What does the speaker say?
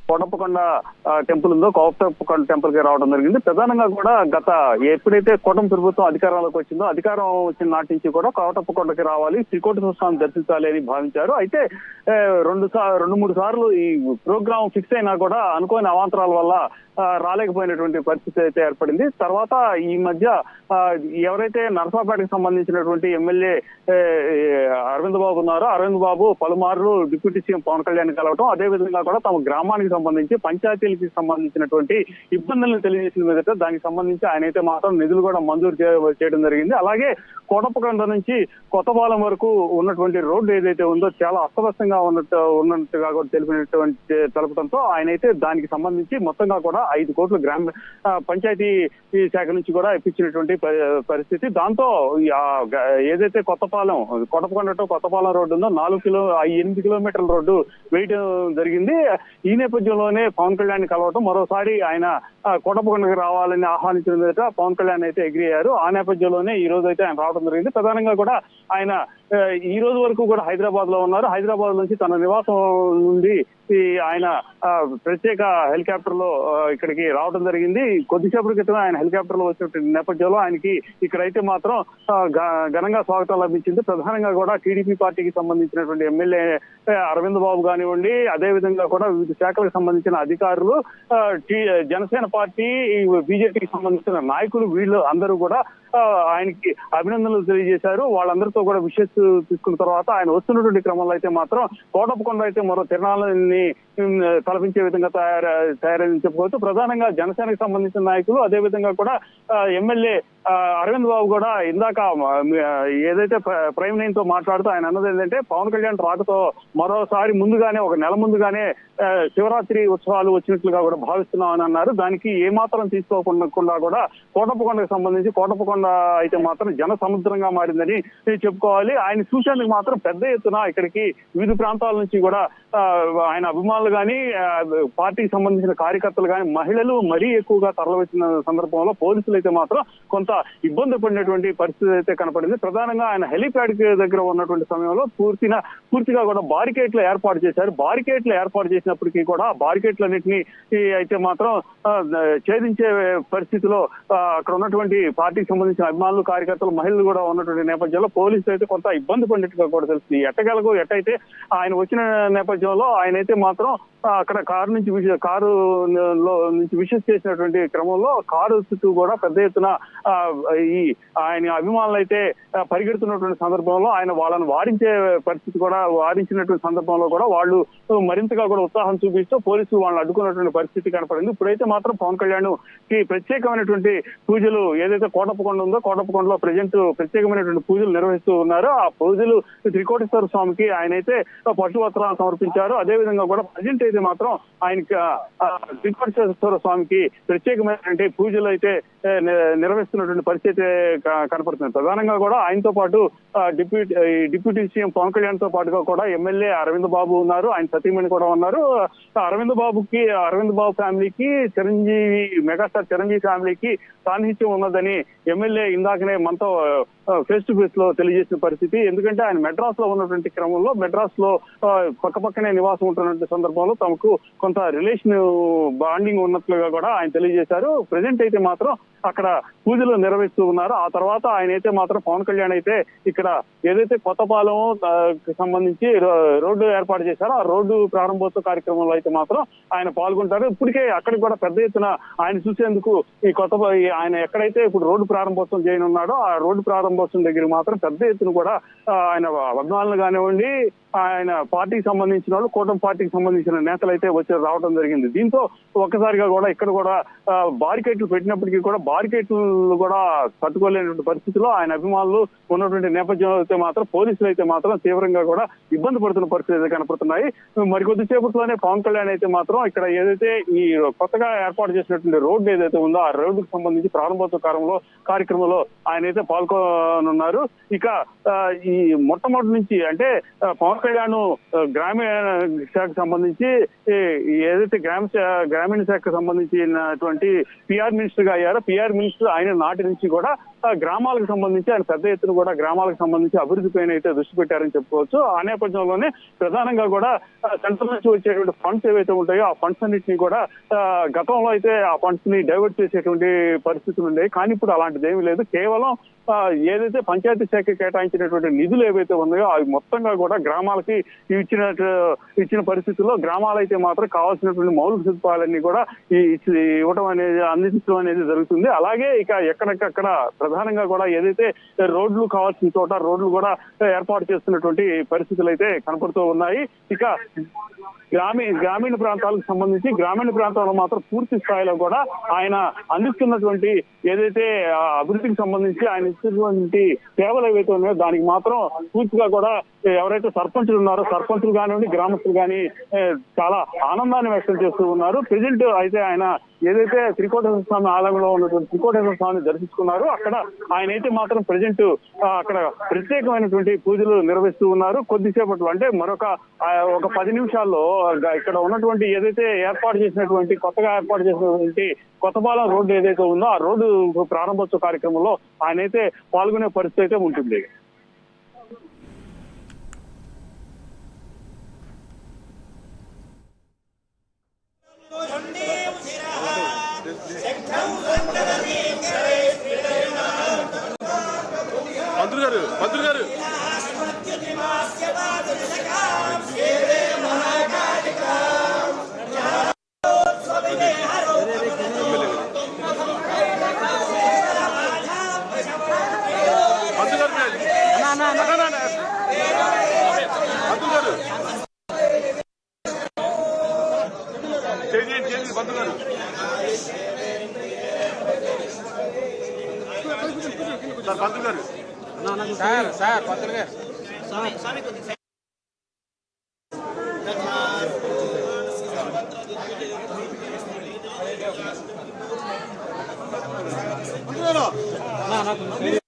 Kotappakonda temple ఉందో Kotappakonda temple కి రావడం జరిగింది. ప్రధానంగా కూడా గత ఎప్పుడైతే కూటమి ప్రభుత్వం అధికారంలోకి వచ్చిందో అధికారం వచ్చిన నాటి నుంచి కూడా కోటప్పకొండకి రావాలి, శ్రీకోటేశ్వర స్వామిని దర్శించాలి అని భావించారు. అయితే రెండు మూడు సార్లు ఈ ప్రోగ్రాం ఫిక్స్ అయినా కూడా అనుకోని అవాంతరాల వల్ల రాలేకపోయినటువంటి పరిస్థితి అయితే ఏర్పడింది. తర్వాత ఈ మధ్య ఎవరైతే నరసాపేటకు సంబంధించినటువంటి ఎమ్మెల్యే అరవింద్ బాబు ఉన్నారో అరవింద్ బాబు పలుమార్లు డిప్యూటీ సీఎం పవన్ కళ్యాణ్ కలవటం, అదే విధంగా కూడా తమ గ్రామానికి సంబంధించి పంచాయతీలకు సంబంధించినటువంటి ఇబ్బందులను తెలియజేసిన మీదట దానికి సంబంధించి ఆయన అయితే మాత్రం నిధులు కూడా మంజూరు చేయడం జరిగింది. అలాగే కోటప్పకొండ నుంచి కొత్తపాలెం వరకు ఉన్నటువంటి రోడ్డు ఏదైతే ఉందో చాలా అస్తవ్యస్తంగా ఉన్నట్టుగా కూడా తెలపడంతో ఆయన అయితే దానికి సంబంధించి మొత్తంగా కూడా 5 కోట్ల గ్రామ పంచాయతీ శాఖ నుంచి కూడా ఇప్పించినటువంటి పరిస్థితి. దాంతో ఏదైతే కోటప్పకొండ టు కొత్తపాలెం రోడ్డు ఉందో 8 కిలోమీటర్ల రోడ్డు వేయడం జరిగింది. ఈ నేపథ్యంలోనే పవన్ కళ్యాణ్ కలవటం, మరోసారి ఆయన కోటప్పకొండకి రావాలని ఆహ్వానించిన మీద పవన్ కళ్యాణ్ అయితే ఎగ్రీ అయ్యారు. ఆ నేపథ్యంలోనే ఈ రోజు అయితే ఆయన రావడం జరిగింది. ప్రధానంగా కూడా ఆయన ఈ రోజు వరకు కూడా హైదరాబాద్ లో ఉన్నారు. హైదరాబాద్ నుంచి తన నివాసం నుండి ఆయన ప్రత్యేక హెలికాప్టర్ లో ఇక్కడికి రావడం జరిగింది. కొద్దిసేపటి క్రితం ఆయన హెలికాప్టర్ లో వచ్చిన నేపథ్యంలో ఆయనకి ఇక్కడైతే మాత్రం ఘనంగా స్వాగతం లభించింది. ప్రధానంగా కూడా టీడీపీ పార్టీకి సంబంధించినటువంటి ఎమ్మెల్యే అరవింద్ బాబు కానివ్వండి, అదే విధంగా కూడా వివిధ శాఖలకు సంబంధించిన అధికారులు, జనసేన పార్టీ, బీజేపీకి సంబంధించిన నాయకులు, వీళ్ళు అందరూ కూడా ఆయనకి అభినందనలు తెలియజేశారు. వాళ్ళందరితో కూడా విషెస్ తీసుకున్న తర్వాత ఆయన వస్తున్నటువంటి క్రమంలో అయితే మాత్రం కోటప్పకొండ అయితే మరో తిరణాలని తలపించే విధంగా తయారని చెప్పుకోవచ్చు. ప్రధానంగా జనసేనకు సంబంధించిన నాయకులు, అదే విధంగా కూడా ఎమ్మెల్యే అరవింద్ బాబు కూడా ఇందాక ఏదైతే ప్రైమ్ నైన్ తో మాట్లాడుతూ ఆయన అన్నది ఏంటంటే పవన్ కళ్యాణ్ రాకతో మరోసారి ముందుగానే ఒక నెల ముందుగానే శివరాత్రి ఉత్సవాలు వచ్చినట్లుగా కూడా భావిస్తున్నామని అన్నారు. దానికి ఏమాత్రం తీసుకోకుండా కూడా కోటప్పకొండకు సంబంధించి కోటప్పకొండ అయితే మాత్రం జన సముద్రంగా మారిందని చెప్పుకోవాలి. ఆయన చూసేందుకు మాత్రం పెద్ద ఎత్తున ఇక్కడికి వివిధ ప్రాంతాల నుంచి కూడా ఆయన అభిమానులు కానీ, పార్టీకి సంబంధించిన కార్యకర్తలు కానీ, మహిళలు మరీ ఎక్కువగా తరలివచ్చిన సందర్భంలో పోలీసులు అయితే మాత్రం కొంత ఇబ్బంది పడినటువంటి పరిస్థితి అయితే కనపడింది. ప్రధానంగా ఆయన హెలిప్యాడ్ దగ్గర ఉన్నటువంటి సమయంలో పూర్తిగా కూడా బారికేట్లు ఏర్పాటు చేశారు. బారికేట్లు ఏర్పాటు చేసినప్పటికీ కూడా బారికేట్లన్నింటినీ అయితే మాత్రం ఛేదించే పరిస్థితిలో అక్కడ ఉన్నటువంటి పార్టీకి సంబంధించిన అభిమానులు, కార్యకర్తలు, మహిళలు కూడా ఉన్నటువంటి నేపథ్యంలో పోలీసులు అయితే కొంత ఇబ్బంది పడినట్టుగా కూడా తెలుస్తుంది. ఎట్టైతే ఆయన వచ్చిన నేపథ్యంలో ఆయన అయితే మాత్రం అక్కడ కారు నుంచి విషెస్ చేసినటువంటి క్రమంలో కారు చుట్టూ కూడా పెద్ద ఎత్తున ఈ ఆయన అభిమానులు అయితే పరిగెడుతున్నటువంటి సందర్భంలో ఆయన వాళ్ళని వారించినటువంటి సందర్భంలో కూడా వాళ్ళు మరింతగా కూడా ఉత్సాహం చూపిస్తూ పోలీసులు వాళ్ళని అడ్డుకున్నటువంటి పరిస్థితి కనపడింది. ఇప్పుడైతే మాత్రం పవన్ కళ్యాణ్ కి ప్రత్యేకమైనటువంటి పూజలు ఏదైతే కోటప్పకొండ ఉందో కోటప్పకొండలో ప్రత్యేకమైనటువంటి పూజలు నిర్వహిస్తూ ఉన్నారు. ఆ పూజలు శ్రీకోటేశ్వర స్వామికి ఆయన అయితే పట్టు వస్త్రాలు సమర్పించారు. అదే విధంగా కూడా ప్రజెంట్ అయితే మాత్రం ఆయనకి శ్రీకోటేశ్వర స్వామికి ప్రత్యేకమైనటువంటి పూజలు అయితే నిర్వహిస్తున్నటువంటి పరిస్థితి కనపడుతుంది. ప్రధానంగా కూడా ఆయనతో పాటు డిప్యూటీ సీఎం పవన్ కళ్యాణ్ తో పాటుగా కూడా ఎమ్మెల్యే అరవింద్ బాబు ఉన్నారు, ఆయన సతీమణి కూడా ఉన్నారు. అరవింద్ బాబు ఫ్యామిలీకి మెగాస్టార్ చిరంజీవి ఫ్యామిలీకి సాన్నిహిత్యం ఉన్నదని ఎమ్మెల్యే ఇందాకనే మనతో ఫేస్ టు ఫేస్ లో తెలియజేసిన పరిస్థితి. ఎందుకంటే ఆయన మెడ్రాస్ లో ఉన్నటువంటి క్రమంలో మెడ్రాస్ లో పక్కపక్కనే నివాసం ఉంటున్న సందర్భంలో తమకు కొంత రిలేషన్ బాండింగ్ ఉన్నట్లుగా కూడా ఆయన తెలియజేశారు. ప్రజెంట్ అయితే మాత్రం అక్కడ పూజలు నిర్వహిస్తూ ఉన్నారు. ఆ తర్వాత ఆయన అయితే మాత్రం పవన్ కళ్యాణ్ అయితే ఇక్కడ ఏదైతే కొత్తపాలెం సంబంధించి రోడ్డు ఏర్పాటు చేశారో ఆ రోడ్డు ప్రారంభోత్సవ కార్యక్రమంలో అయితే మాత్రం ఆయన పాల్గొంటారు. ఇప్పటికే అక్కడికి కూడా పెద్ద ఎత్తున ఆయన చూసేందుకు ఆయన ఎక్కడైతే ఇప్పుడు రోడ్డు ప్రారంభోత్సవం చేయనున్నాడో ఆ రోడ్డు ప్రారంభోత్సవం దగ్గర మాత్రం పెద్ద ఎత్తున కూడా ఆయన అభిమానులు కానివ్వండి, ఆయన పార్టీకి సంబంధించిన వాళ్ళు, కూటమి పార్టీకి సంబంధించిన నేతలు అయితే రావడం జరిగింది. దీంతో ఒక్కసారిగా కూడా ఇక్కడ కూడా బారికేట్లు పెట్టినప్పటికీ కూడా బారికేట్లు కూడా తట్టుకోలేనటువంటి పరిస్థితిలో ఆయన అభిమానులు ఉన్నటువంటి నేపథ్యంలో అయితే మాత్రం పోలీసులు అయితే మాత్రం తీవ్రంగా కూడా ఇబ్బంది పడుతున్న పరిస్థితి కనపడుతున్నాయి. మరికొద్దిసేపట్లోనే పవన్ కళ్యాణ్ అయితే మాత్రం ఇక్కడ ఏదైతే ఈ కొత్తగా ఏర్పాటు చేసినటువంటి రోడ్డు ఏదైతే ఉందో ఆ రోడ్డుకు సంబంధించి ప్రారంభోత్సవ కార్యక్రమంలో ఆయన అయితే పాల్గొనున్నారు. ఇక ఈ మొట్టమొదటి నుంచి అంటే పవన్ కళ్యాణ్ గ్రామీణ శాఖకు సంబంధించి ఏదైతే గ్రామీణ శాఖకు సంబంధించినటువంటి పిఆర్ మినిస్టర్ గా అయ్యారో పిఆర్ మినిస్టర్ ఆయన నాటి నుంచి కూడా గ్రామాలకు సంబంధించి ఆయన పెద్ద ఎత్తున కూడా గ్రామాలకు సంబంధించి అభివృద్ధి పైన అయితే దృష్టి పెట్టారని చెప్పుకోవచ్చు. ఆ నేపథ్యంలోనే ప్రధానంగా కూడా సెంట్రల్ నుంచి వచ్చేటువంటి ఫండ్స్ ఏవైతే ఉంటాయో ఆ ఫండ్స్ అన్నింటినీ కూడా గతంలో అయితే ఆ ఫండ్స్ ని డైవర్ట్ చేసేటువంటి పరిస్థితులు ఉండేవి. కానీ ఇప్పుడు అలాంటిది ఏమీ లేదు. కేవలం ఏదైతే పంచాయతీ శాఖ కేటాయించినటువంటి నిధులు ఏవైతే ఉన్నాయో అవి మొత్తంగా కూడా గ్రామాలకి ఇచ్చిన పరిస్థితుల్లో గ్రామాలు అయితే మాత్రం కావాల్సినటువంటి మౌలిక సదుపాయాలన్నీ కూడా ఇవ్వడం అనేది అందించడం అనేది జరుగుతుంది. అలాగే ఇక ఎక్కడికక్కడ ప్రధానంగా కూడా ఏదైతే రోడ్లు కావాల్సిన చోట రోడ్లు కూడా ఏర్పాటు చేస్తున్నటువంటి పరిస్థితులు అయితే కనపడుతూ ఉన్నాయి. ఇక గ్రామీణ ప్రాంతాలకు సంబంధించి గ్రామీణ ప్రాంతాల్లో మాత్రం పూర్తి స్థాయిలో కూడా ఆయన అందిస్తున్నటువంటి ఏదైతే అభివృద్ధికి సంబంధించి ఆయన ఇస్తున్నటువంటి సేవలు ఏవైతే ఉన్నాయో దానికి మాత్రం పూర్తిగా కూడా ఎవరైతే సర్పంచులు ఉన్నారో సర్పంచులు కానివ్వండి గ్రామస్తులు కానీ చాలా ఆనందాన్ని వ్యక్తం చేస్తూ ఉన్నారు. ప్రెజెంట్ అయితే ఆయన ఏదైతే త్రికోటేశ్వర స్వామి ఆలయంలో ఉన్నటువంటి త్రికోటేశ్వర స్వామిని దర్శించుకున్నారు. అక్కడ ఆయన అయితే మాత్రం ప్రెజెంట్ అక్కడ ప్రత్యేకమైనటువంటి పూజలు నిర్వహిస్తూ ఉన్నారు. కొద్దిసేపట్లో అంటే ఒక 10 నిమిషాల్లో ఇక్కడ ఉన్నటువంటి ఏదైతే కొత్తగా ఏర్పాటు చేసినటువంటి కొత్తపాలెం రోడ్డు ఏదైతే ఉందో ఆ రోడ్డు ప్రారంభోత్సవ కార్యక్రమంలో ఆయన అయితే పాల్గొనే పరిస్థితి అయితే ఉంటుంది. మంత్రి గారు సార్ పంతులు గారు నాకు